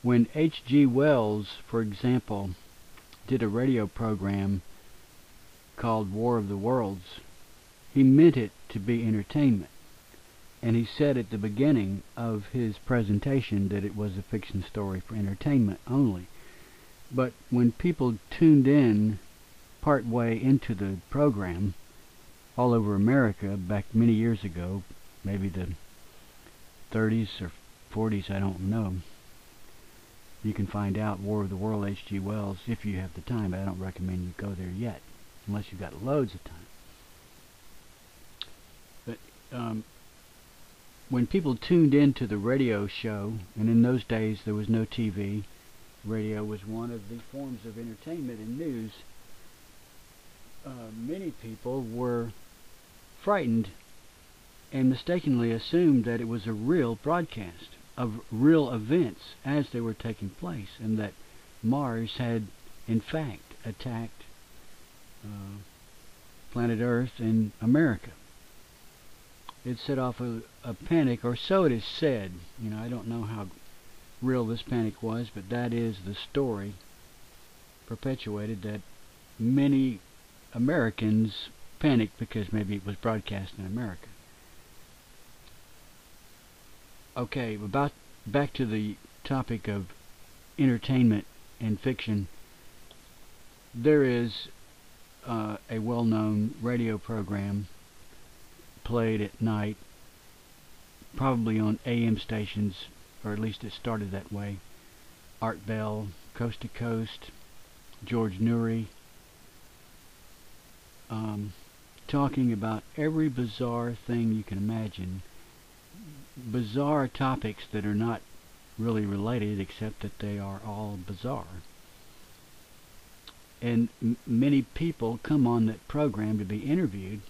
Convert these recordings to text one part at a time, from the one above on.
When H.G. Wells, for example, did a radio program called War of the Worlds, he meant it to be entertainment. And he said at the beginning of his presentation that it was a fiction story for entertainment only. But when people tuned in part way into the program all over America back many years ago, maybe the 30s or 40s, I don't know. You can find out War of the World, H.G. Wells, if you have the time, but I don't recommend you go there yet, unless you've got loads of time. But when people tuned into the radio show, and in those days there was no TV, radio was one of the forms of entertainment and news, many people were frightened and mistakenly assumed that it was a real broadcast of real events as they were taking place, and that Mars had in fact attacked planet Earth and America. It set off a panic, or so it is said. You know, I don't know how real this panic was, but that is the story perpetuated, that many Americans panicked because maybe it was broadcast in America. Okay, back to the topic of entertainment and fiction. There is a well-known radio program played at night, probably on AM stations, or at least it started that way. Art Bell, Coast to Coast, George Noory, talking about every bizarre thing you can imagine. Bizarre topics that are not really related, except that they are all bizarre. And many people come on that program to be interviewed.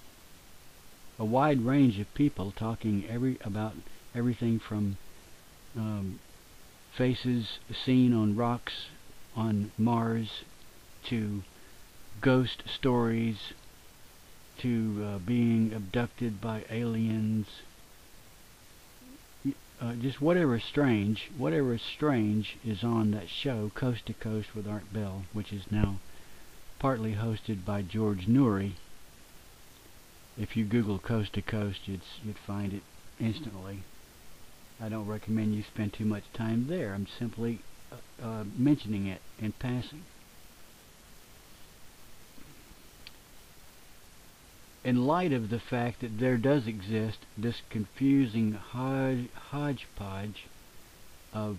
A wide range of people talking about everything from faces seen on rocks on Mars, to ghost stories, to being abducted by aliens. Just whatever is strange is on that show, Coast to Coast with Art Bell, which is now partly hosted by George Noory. If you Google Coast to Coast, you'd find it instantly. I don't recommend you spend too much time there. I'm simply mentioning it in passing. In light of the fact that there does exist this confusing hodgepodge of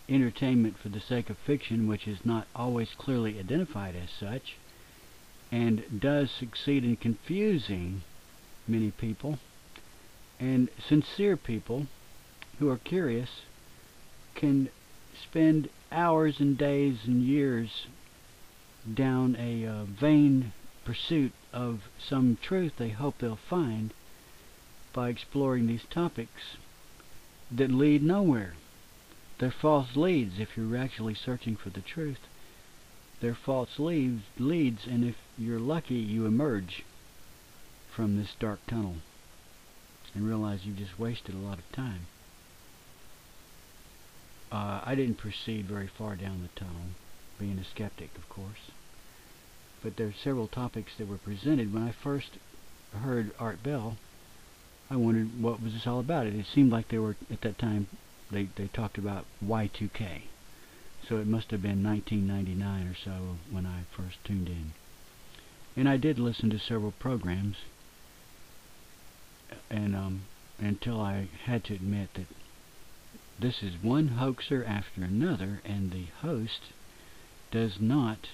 entertainment for the sake of fiction, which is not always clearly identified as such, and does succeed in confusing many people, and sincere people who are curious can spend hours and days and years down a vain pursuit of some truth they hope they'll find by exploring these topics that lead nowhere. They're false leads. If you're actually searching for the truth, they're false leads, and if you're lucky, you emerge from this dark tunnel and realize you've just wasted a lot of time. I didn't proceed very far down the tunnel, being a skeptic, of course. But there are several topics that were presented. When I first heard Art Bell, I wondered what was this all about. It seemed like they were, at that time, they talked about Y2K. So it must have been 1999 or so when I first tuned in. And I did listen to several programs, and until I had to admit that this is one hoaxer after another, and the host does not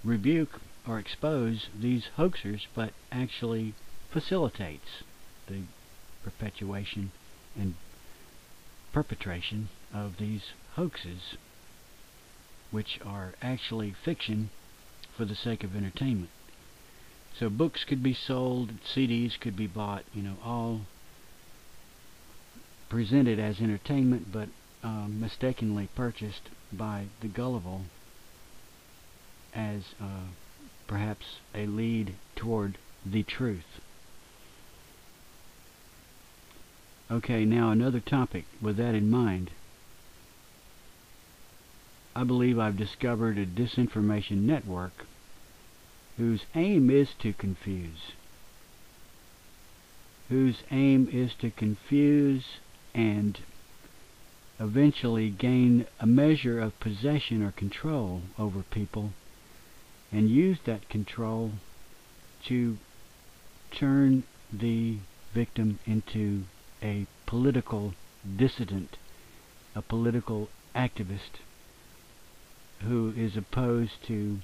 rebuke or expose these hoaxers, but actually facilitates the perpetuation and perpetration of these hoaxes, which are actually fiction for the sake of entertainment. So books could be sold, CDs could be bought, all presented as entertainment, but mistakenly purchased by the gullible as perhaps a lead toward the truth. Okay, now another topic with that in mind. I believe I've discovered a disinformation network whose aim is to confuse. And eventually gain a measure of possession or control over people, and use that control to turn the victim into a political dissident, a political activist who is opposed to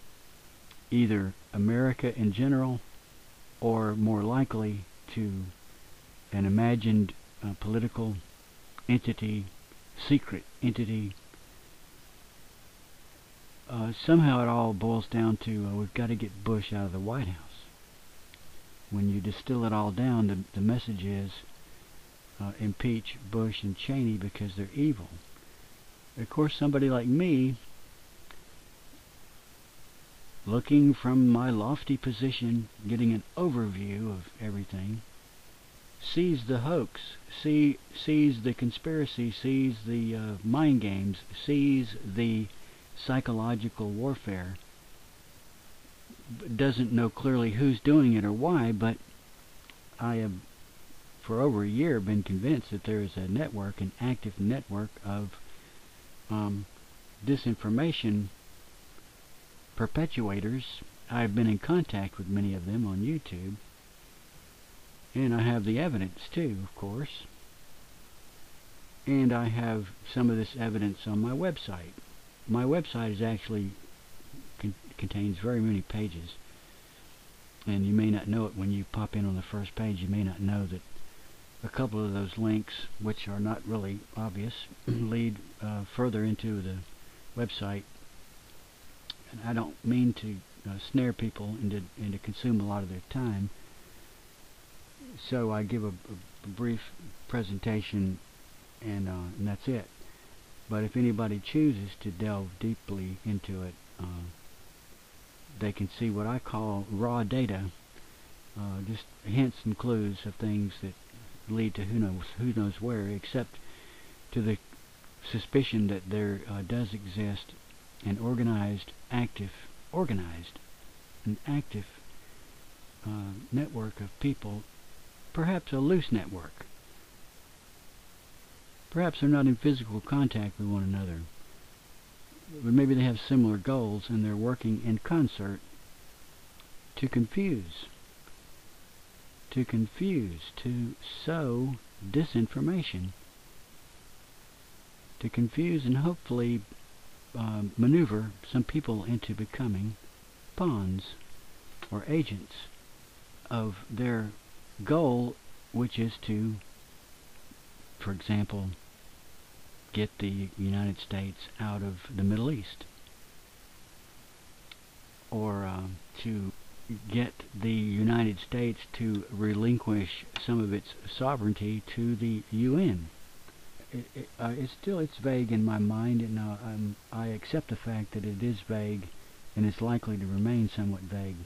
either America in general, or more likely to an imagined political entity, secret entity. Somehow it all boils down to we've got to get Bush out of the White House. When you distill it all down, the message is impeach Bush and Cheney because they're evil. Of course, somebody like me, looking from my lofty position, getting an overview of everything, sees the hoax, sees the conspiracy, sees the mind games, sees the psychological warfare, doesn't know clearly who's doing it or why, but I have for over a year been convinced that there is a network, an active network of disinformation perpetuators. I've been in contact with many of them on YouTube, and I have the evidence too, of course, and I have some of this evidence on my website. My website is actually contains very many pages, and you may not know it when you pop in on the first page. You may not know that a couple of those links, which are not really obvious, lead further into the website. And I don't mean to snare people and to consume a lot of their time, so I give a brief presentation, and that's it. But if anybody chooses to delve deeply into it, they can see what I call raw data, just hints and clues of things that lead to who knows where, except to the suspicion that there does exist an active network of people, perhaps a loose network. Perhaps they're not in physical contact with one another, but maybe they have similar goals, and they're working in concert to confuse, to sow disinformation, to confuse and hopefully maneuver some people into becoming pawns or agents of their goal, which is to, for example, get the United States out of the Middle East, or to get the United States to relinquish some of its sovereignty to the UN. It's vague in my mind, and I accept the fact that it is vague, and it's likely to remain somewhat vague.